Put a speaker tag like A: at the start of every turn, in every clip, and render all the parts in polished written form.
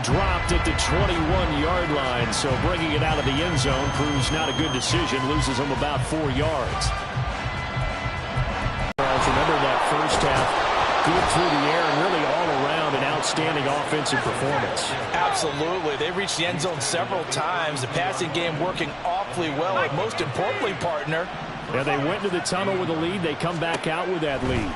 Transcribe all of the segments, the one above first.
A: dropped at the 21-yard line, so bringing it out of the end zone proves not a good decision. Loses him about 4 yards. Remember that first half, good through the air and really all around an outstanding offensive performance.
B: Absolutely. They reached the end zone several times. The passing game working awfully well. And most importantly, partner.
A: Yeah, they went to the tunnel with a lead. They come back out with that lead.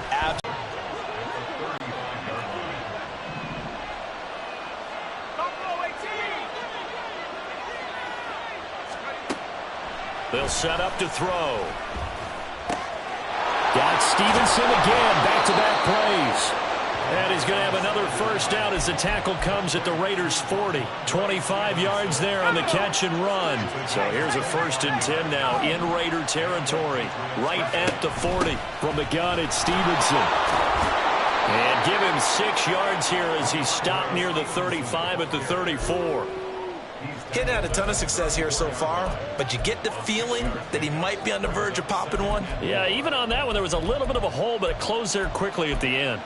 A: They'll set up to throw. Got Stevenson again, back-to-back plays. And he's going to have another first down as the tackle comes at the Raiders' 40. 25 yards there on the catch and run. So here's a 1st and 10 now in Raider territory. Right at the 40 from the gun at Stevenson. And give him 6 yards here as he stopped near the 35 at the 34.
B: Getting had a ton of success here so far, but you get the feeling that he might be on the verge of popping one.
A: Yeah, even on that one, there was a little bit of a hole, but it closed there quickly at the end.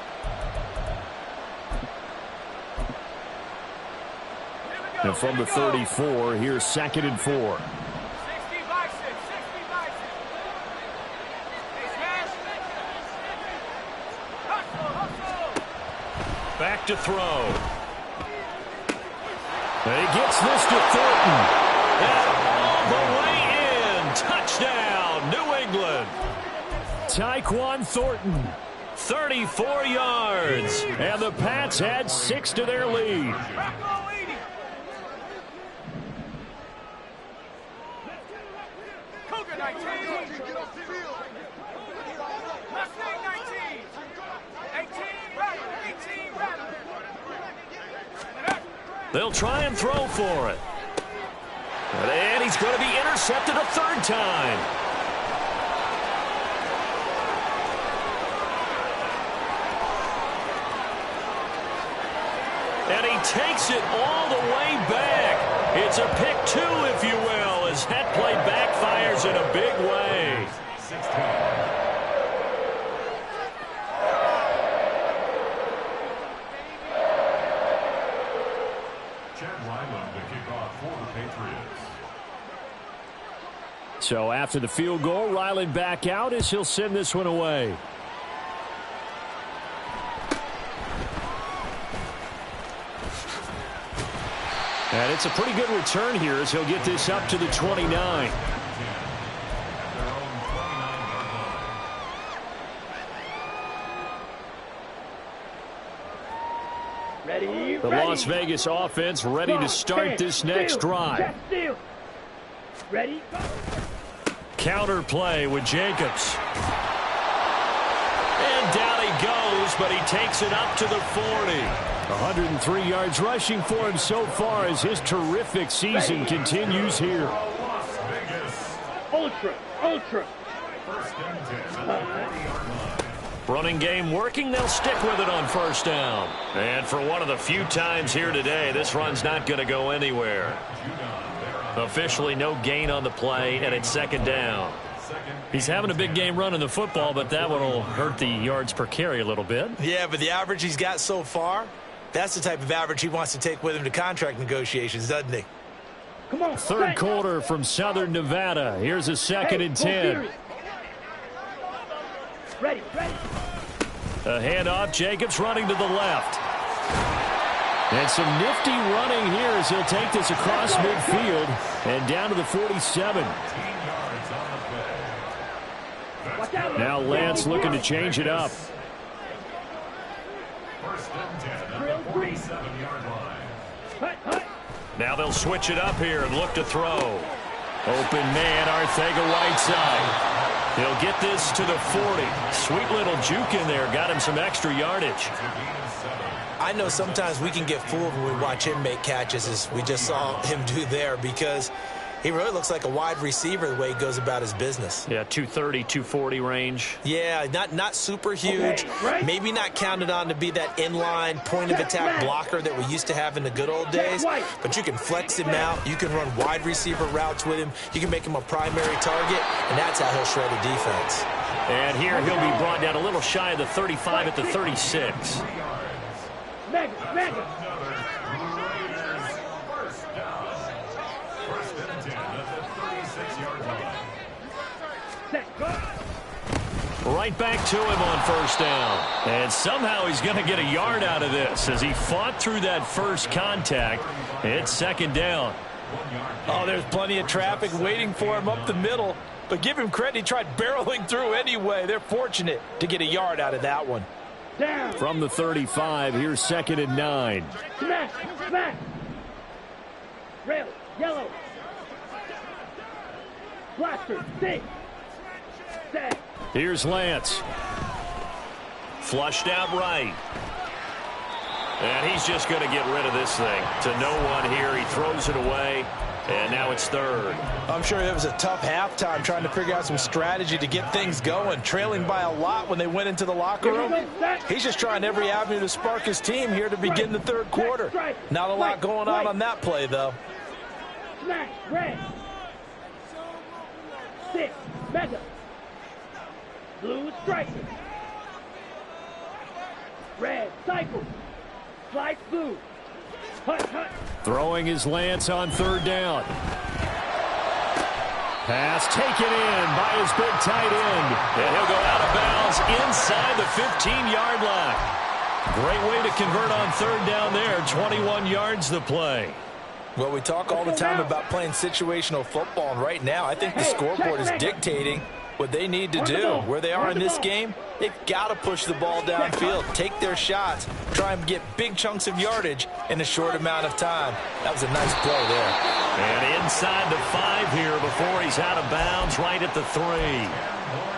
A: And from the 34, here's 2nd and 4. Back to throw. He gets this to Thornton. And all the way in. Touchdown, New England. Tyquan Thornton, 34 yards. And the Pats add 6 to their lead. They'll try and throw for it. And he's going to be intercepted a 3rd time. And he takes it all the way back. It's a pick 2, if you will, as that play backfires in a big way. So after the field goal, Ryland back out as he'll send this one away. And it's a pretty good return here as he'll get this up to the 29. The Las Vegas offense ready to start this next drive.
C: Ready?
A: Counter play with Jacobs. And down he goes, but he takes it up to the 40. 103 yards rushing for him so far as his terrific season continues here.
C: Ultra.
A: Running game working. They'll stick with it on 1st down. And for one of the few times here today, this run's not going to go anywhere. Officially no gain on the play, and it's 2nd down. He's having a big game running the football, but that one will hurt the yards per carry a little bit.
B: Yeah, but the average he's got so far, that's the type of average he wants to take with him to contract negotiations, doesn't he?
C: Come on.
A: 3rd quarter from Southern Nevada. Here's a 2nd and 10.
C: Ready.
A: A handoff. Jacobs running to the left. And some nifty running here as he'll take this across midfield and down to the 47. Now Lance looking to change it up. Now they'll switch it up here and look to throw. Open man, Arcega-Whiteside. He'll get this to the 40. Sweet little juke in there. Got him some extra yardage.
B: I know sometimes we can get fooled when we watch him make catches, as we just saw him do there, because he really looks like a wide receiver the way he goes about his business.
A: Yeah, 230, 240 range.
B: Yeah, not super huge. Maybe not counted on to be that inline point-of-attack blocker that we used to have in the good old days. But you can flex him out. You can run wide receiver routes with him. You can make him a primary target, and that's how he'll shred a defense.
A: And here he'll be brought down a little shy of the 35 at the 36.
C: Set, go.
A: Right back to him on first down. And somehow he's going to get a yard out of this as he fought through that first contact. It's second down.
B: Oh, there's plenty of traffic waiting for him up the middle. But give him credit, he tried barreling through anyway. They're fortunate to get a yard out of that one.
C: Down.
A: From the 35, here's 2nd and 9.
C: Smash, smash. Red, yellow. Blaster, six. Set.
A: Here's Lance. Flushed out right. And he's just going to get rid of this thing to no one here. He throws it away, and now it's 3rd.
B: I'm sure it was a tough halftime trying to figure out some strategy to get things going. Trailing by a lot when they went into the locker room. He's just trying every avenue to spark his team here to begin the 3rd quarter. Not a lot going on that play, though.
C: Smash, red. 6, mega. Blue striker. Red, cycle. Slice blue. Hut, hut.
A: Throwing his Lance on 3rd down. Pass taken in by his big tight end. And he'll go out of bounds inside the 15-yard line. Great way to convert on 3rd down there. 21 yards the play.
B: Well, we talk all the time about playing situational football, and right now I think the scoreboard is dictating what they need to do. Where they are in this game, they've got to push the ball downfield, take their shots, try and get big chunks of yardage in a short amount of time. That was a nice play there.
A: And inside the 5 here before he's out of bounds, right at the 3.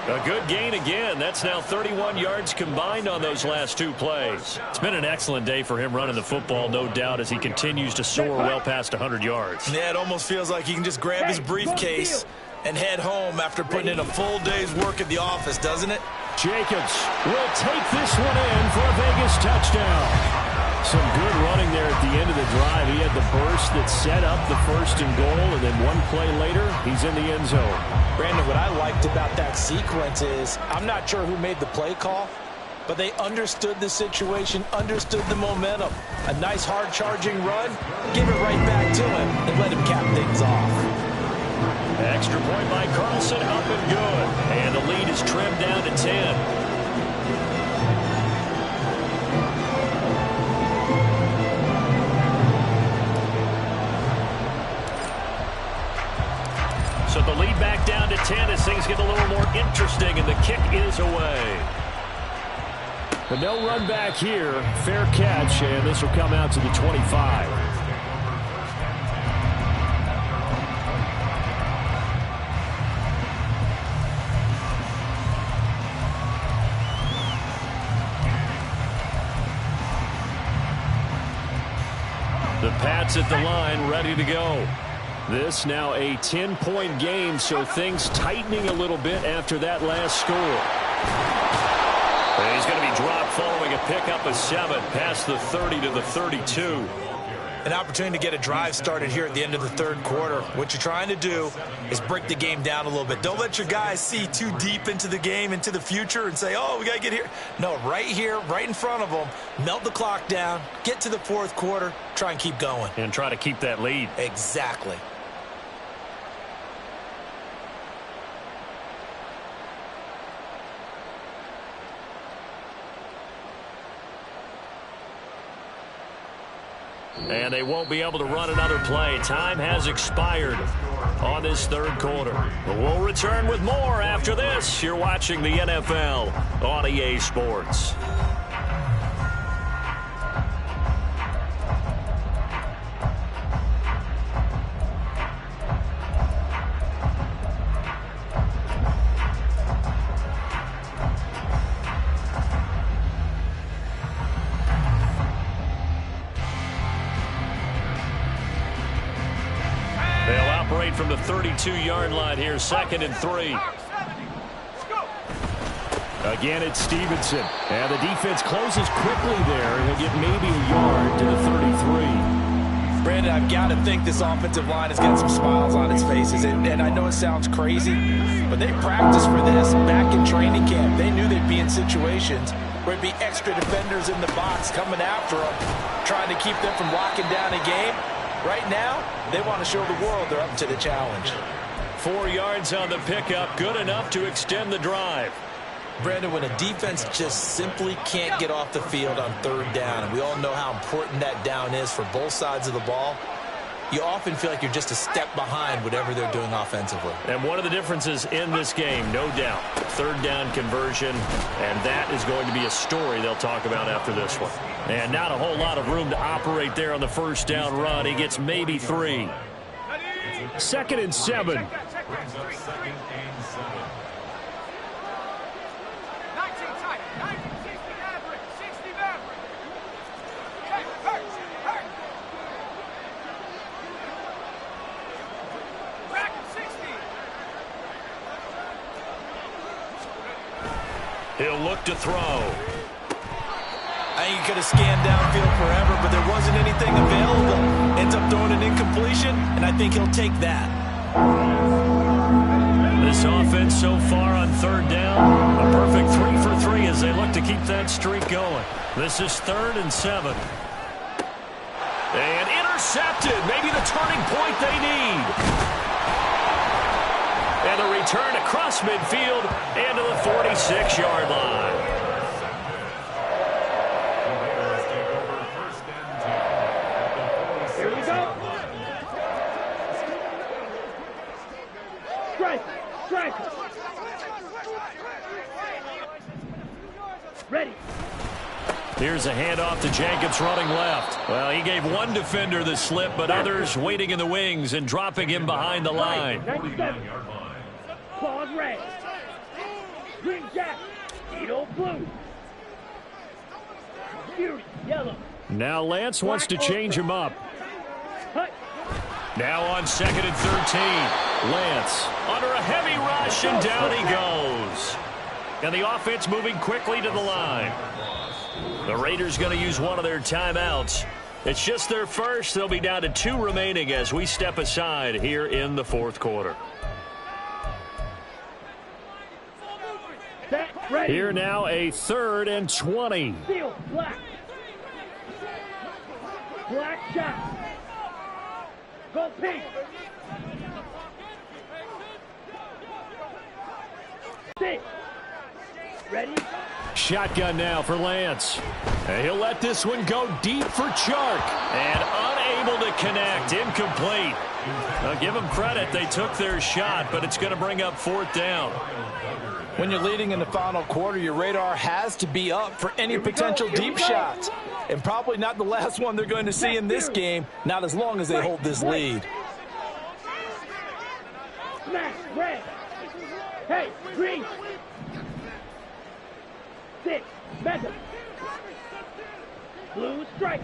A: A good gain again. That's now 31 yards combined on those last 2 plays. It's been an excellent day for him running the football, no doubt, as he continues to soar well past 100 yards.
B: Yeah, it almost feels like he can just grab his briefcase and head home after putting in a full day's work at the office, doesn't it?
A: Jacobs will take this one in for a Vegas touchdown. Some good running there at the end of the drive. He had the burst that set up the 1st and goal, and then one play later, he's in the end zone.
B: Brandon, what I liked about that sequence is I'm not sure who made the play call, but they understood the situation, understood the momentum. A nice hard-charging run, give it right back to him, and let him cap things off.
A: Extra point by Carlson, up and good. And the lead is trimmed down to 10. So the lead back down to 10 as things get a little more interesting, and the kick is away. But no run back here. Fair catch, and this will come out to the 25. The Pats at the line, ready to go. This now a 10-point game, so things tightening a little bit after that last score. And he's going to be dropped following a pickup of 7 past the 30 to the 32.
B: An opportunity to get a drive started here at the end of the 3rd quarter. What you're trying to do is break the game down a little bit. Don't let your guys see too deep into the game, into the future, and say, oh, we got to get here. No, right here, right in front of them, melt the clock down, get to the 4th quarter, try and keep going.
A: And try to keep that lead.
B: Exactly.
A: And they won't be able to run another play. Time has expired on this 3rd quarter. But we'll return with more after this. You're watching the NFL on EA Sports. From the 32-yard line here, 2nd and 3. Again, it's Stevenson. And the defense closes quickly there. He'll get maybe a yard to the 33.
B: Brandon, I've got to think this offensive line has got some smiles on its faces. And I know it sounds crazy, but they practiced for this back in training camp. They knew they'd be in situations where it'd be extra defenders in the box coming after them, trying to keep them from locking down a game. Right now, they want to show the world they're up to the challenge.
A: 4 yards on the pickup, good enough to extend the drive.
B: Brandon, when a defense just simply can't get off the field on third down, and we all know how important that down is for both sides of the ball, you often feel like you're just a step behind whatever they're doing offensively.
A: And one of the differences in this game, no doubt, third down conversion, and that is going to be a story they'll talk about after this one. And not a whole lot of room to operate there on the first down run. He gets maybe 3. 2nd and 7. He'll look to throw.
B: I think he could have scanned downfield forever, but there wasn't anything available. Ends up throwing an incompletion, and I think he'll take that.
A: This offense so far on third down, a perfect 3 for 3 as they look to keep that streak going. This is 3rd and 7. And intercepted. Maybe the turning point they need. And a return across midfield and to the 46-yard line.
C: Here we go. Strike. Strike. Ready.
A: Here's a handoff to Jacobs running left. Well, he gave one defender the slip, but others waiting in the wings and dropping him behind the line.
C: 97. Claws red. Green jack. Needle blue. Fury yellow.
A: Now Lance wants to change him up.
C: Hut.
A: Now on 2nd and 13. Lance under a heavy rush, and down he goes. And the offense moving quickly to the line. The Raiders going to use one of their timeouts. It's just their first. They'll be down to 2 remaining as we step aside here in the 4th quarter.
C: Set. Ready.
A: Here now a 3rd and 20.
C: Steel. Black. Black shot. Go pink. 6. Ready.
A: Shotgun now for Lance. And he'll let this one go deep for Chark. And unable to connect. Incomplete. Now give them credit. They took their shot, but it's going to bring up 4th down.
B: When you're leading in the final quarter, your radar has to be up for any potential deep shots. And probably not the last one they're going to see in this game, not as long as they hold this lead.
C: Smash. Red. Hey. Green. 6. Mega. Blue strike.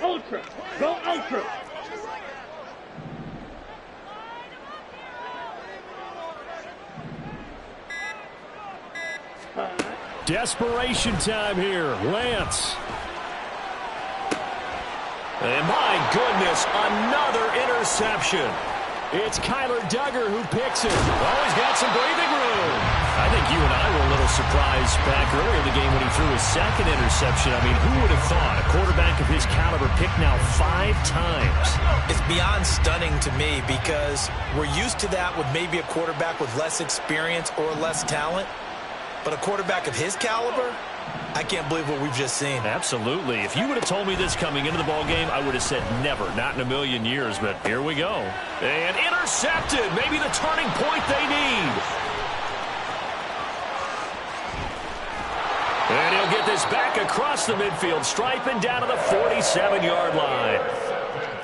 C: Ultra. Go ultra.
A: Desperation time here. Lance. And my goodness, another interception. It's Kyler Duggar who picks it. Oh, he's got some breathing room. I think you and I were a little surprised back earlier in the game when he threw his 2nd interception. I mean, who would have thought a quarterback of his caliber picked now 5 times?
B: It's beyond stunning to me because we're used to that with maybe a quarterback with less experience or less talent. But a quarterback of his caliber, I can't believe what we've just seen.
A: Absolutely. If you would have told me this coming into the ballgame, I would have said never, not in a million years, but here we go. And intercepted, maybe the turning point they need. And he'll get this back across the midfield stripe and down to the 47-yard line.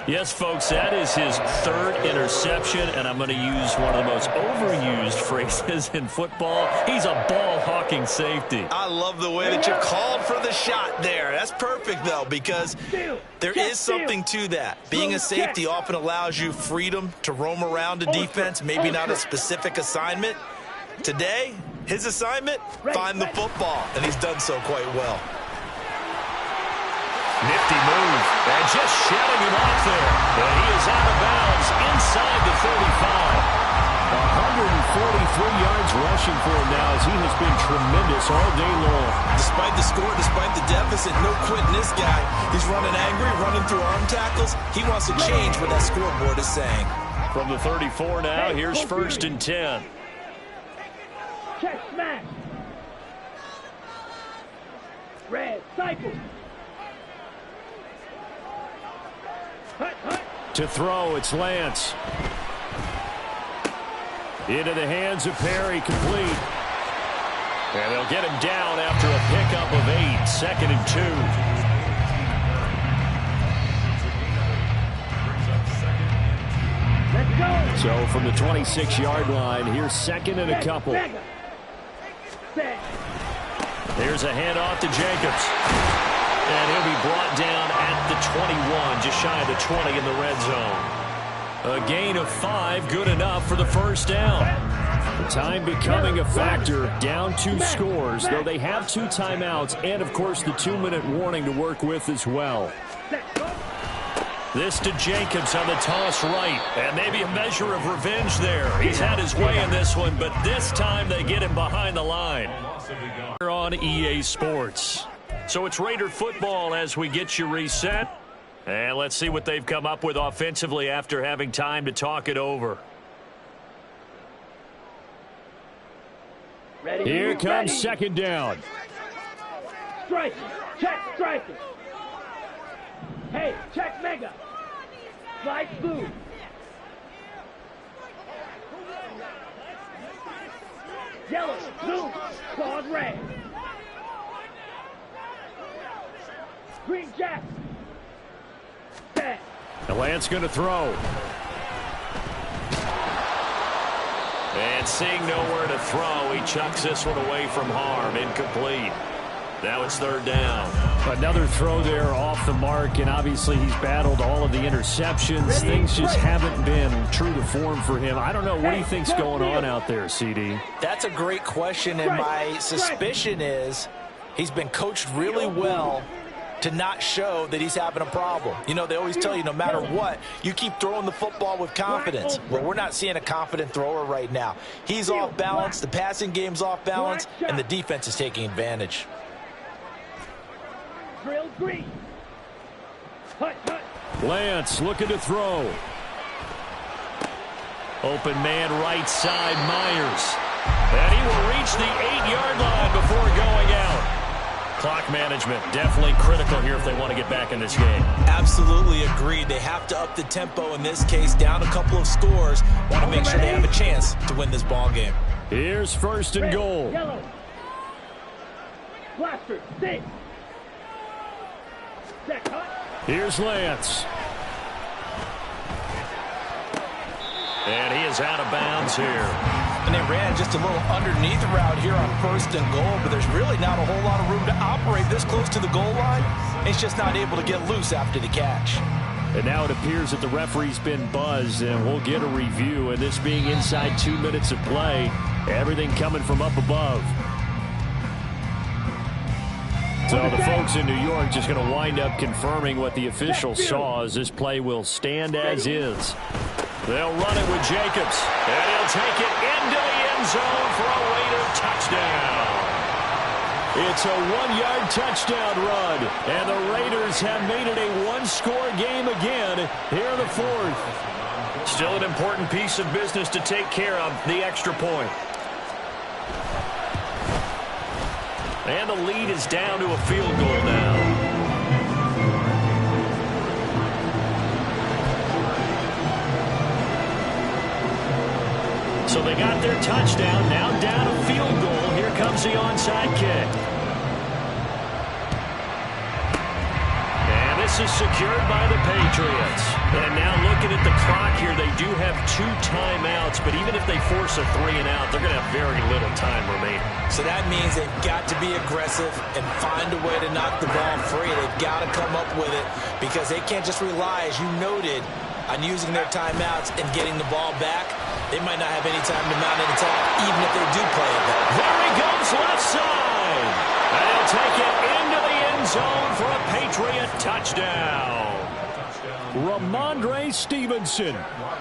A: Yes, folks, that is his 3rd interception, and I'm going to use one of the most overused phrases in football. He's a ball-hawking safety.
B: I love the way that you called for the shot there. That's perfect, though, because there is something to that. Being a safety often allows you freedom to roam around a defense, maybe not a specific assignment. Today, his assignment, find the football, and he's done so quite well.
A: Nifty move, and just shutting him off there. And he is out of bounds inside the 35. yards rushing for him now, as he has been tremendous all day long.
B: Despite the score, despite the deficit, no quitting this guy. He's running angry, running through arm tackles. He wants to change what that scoreboard is saying.
A: From the 34 now, here's 1st and 10.
C: Check smash. Red cycle. Hut, hut.
A: To throw, it's Lance. Into the hands of Perry, complete. And they'll get him down after a pickup of 8, 2nd and 2.
C: Let's go.
A: So from the 26-yard line, here's 2nd and a couple. Here's a handoff to Jacobs. And he'll be brought down at the 21, just shy of the 20 in the red zone. A gain of 5, good enough for the first down. The time becoming a factor, down 2 scores, though they have 2 timeouts and, of course, the 2-minute warning to work with as well. This to Jacobs on the toss right, and maybe a measure of revenge there. He's had his way in this one, but this time they get him behind the line. Here on EA Sports. So it's Raider football as we get you reset. And let's see what they've come up with offensively after having time to talk it over. Here comes 2nd down.
C: Strike. Check striker. Hey, check mega. Slide blue. Yellow, blue, claws red. Green jack. Set.
A: The Lance going to throw. And seeing nowhere to throw, he chucks this one away from harm. Incomplete. Now it's 3rd down. Another throw there off the mark, and obviously he's battled all of the interceptions. Things just haven't been true to form for him. I don't know what he thinks going on out there, CD.
B: That's a great question, and my suspicion is he's been coached really well to not show that he's having a problem. You know, they always tell you no matter what, you keep throwing the football with confidence. Well, we're not seeing a confident thrower right now. He's off balance, the passing game's off balance, and the defense is taking advantage.
C: Drill green. Hut, hut.
A: Lance looking to throw. Open man right side, Myers. And he will reach the 8-yard line before going out. Clock management definitely critical here if they want to get back in this game.
B: Absolutely agreed. They have to up the tempo in this case, down a couple of scores. Want to make sure they have a chance to win this ball game.
A: Here's 1st and goal.
C: Yellow. Blaster, 6. Check hut.
A: Here's Lance. And he is out of bounds here.
B: And they ran just a little underneath route here on 1st and goal, but there's really not a whole lot of room to operate this close to the goal line. He's just not able to get loose after the catch.
A: And now it appears that the referee's been buzzed, and we'll get a review. And this being inside 2 minutes of play, everything coming from up above. So the folks in New York just going to wind up confirming what the officials saw, as this play will stand as is. They'll run it with Jacobs, and he'll take it into the end zone for a Raider touchdown. It's a 1-yard touchdown run, and the Raiders have made it a 1-score game again here in the 4th. Still an important piece of business to take care of, the extra point. And the lead is down to a field goal now. So they got their touchdown, now down a field goal. Here comes the onside kick. And this is secured by the Patriots. And now looking at the clock here, they do have 2 timeouts, but even if they force a 3-and-out, they're going to have very little time remaining.
B: So that means they've got to be aggressive and find a way to knock the ball free. They've got to come up with it because they can't just rely, as you noted, on using their timeouts and getting the ball back. They might not have any time to mount an attack, even if they do play it back.
A: There he goes, left side. And he'll take it into the end zone for a Patriot touchdown. Ramondre Stevenson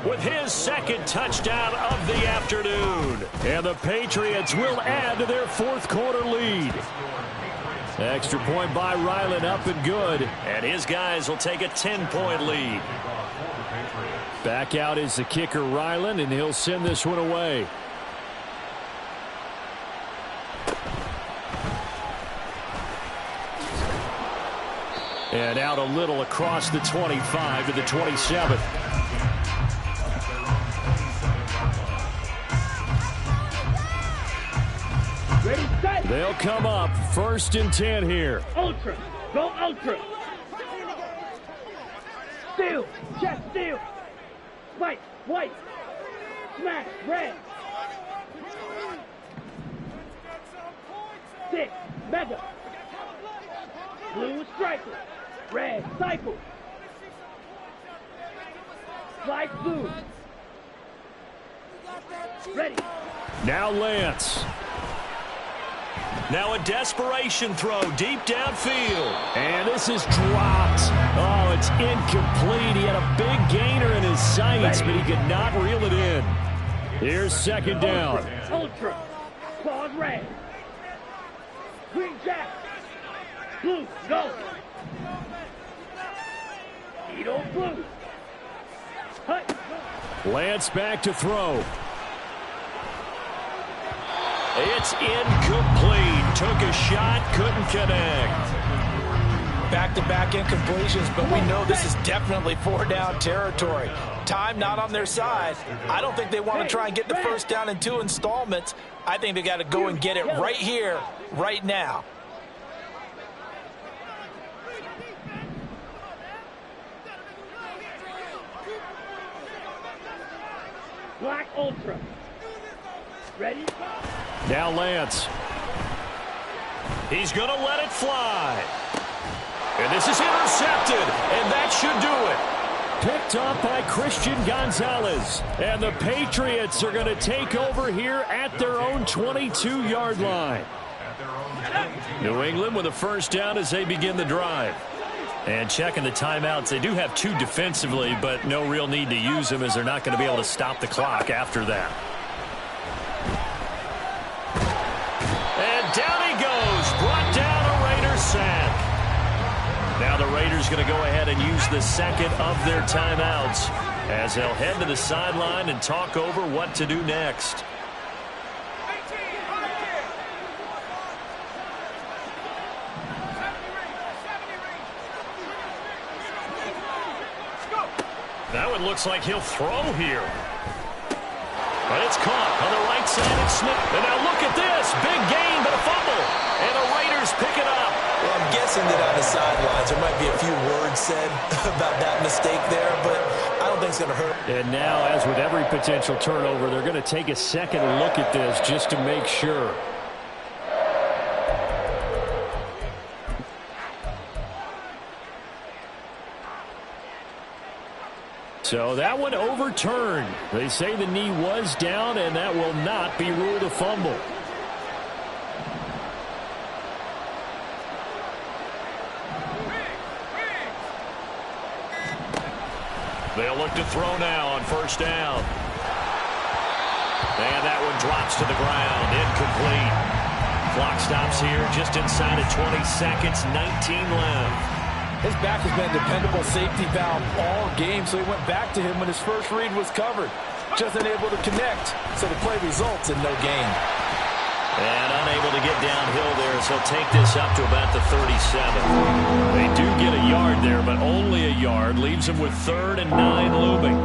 A: with his second touchdown of the afternoon. And the Patriots will add to their fourth quarter lead. Extra point by Ryland, up and good. And his guys will take a 10-point lead. Back out is the kicker, Ryland, and he'll send this one away. And out a little across the 25 to the 27.
C: Ready, set.
A: They'll come up 1st and 10 here.
C: Ultra. Go ultra. Steal. Check steal. White. White. Smash. Red. 6. Mega. Blue striker. Red cycle. Slide blue. Ready.
A: Now Lance. Now a desperation throw deep downfield. And this is dropped. Oh, it's incomplete. He had a big gainer in his sights, but he could not reel it in. Here's 2nd down.
C: Ultra. Claws red. Green jack. Blue, go. Edo blue. Hut.
A: Lance back to throw. It's incomplete. Took a shot, couldn't connect.
B: Back-to-back incompletions, but we know this is definitely 4-down territory. Time not on their side. I don't think they want to try and get the first down in 2 installments. I think they got to go and get it right here, right now.
C: Black ultra. Ready?
A: Now Lance. He's going to let it fly. And this is intercepted, and that should do it. Picked up by Christian Gonzalez. And the Patriots are going to take over here at their own 22-yard line. New England with a first down as they begin the drive. And checking the timeouts, they do have 2 defensively, but no real need to use them as they're not going to be able to stop the clock after that. And down he goes, brought down a Raiders sack. Now the Raiders going to go ahead and use the second of their timeouts as they'll head to the sideline and talk over what to do next. That one looks like he'll throw here. And it's caught on the right side of Smith. And now look at this. Big gain, but a fumble. And the Raiders pick it up.
B: Well, I'm guessing that on the sidelines there might be a few words said about that mistake there, but I don't think it's going to hurt.
A: And now, as with every potential turnover, they're going to take a second look at this just to make sure. So that one overturned. They say the knee was down, and that will not be ruled a fumble. They'll look to throw now on first down. And that one drops to the ground. Incomplete. Clock stops here just inside of 20 seconds. 19 left.
D: His back has been a dependable safety valve all game, so he went back to him when his first read was covered. Just unable to connect, so the play results in no gain.
A: And unable to get downhill there, so he'll take this up to about the 37. They do get a yard there, but only a yard. Leaves them with 3rd and 9 looming.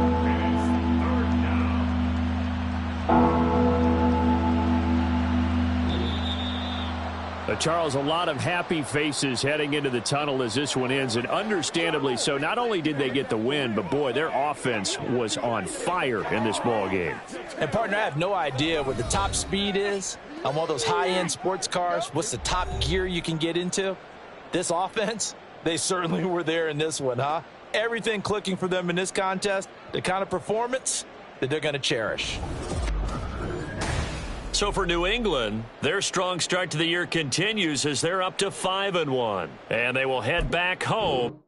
A: Charles, a lot of happy faces heading into the tunnel as this one ends, and understandably so. Not only did they get the win, but, boy, their offense was on fire in this ball game.
B: And, partner, I have no idea what the top speed is on one of those high-end sports cars. What's the top gear you can get into? This offense, they certainly were there in this one, huh? Everything clicking for them in this contest, the kind of performance that they're going to cherish.
A: So for New England, their strong start to the year continues as they're up to 5-1. And they will head back home.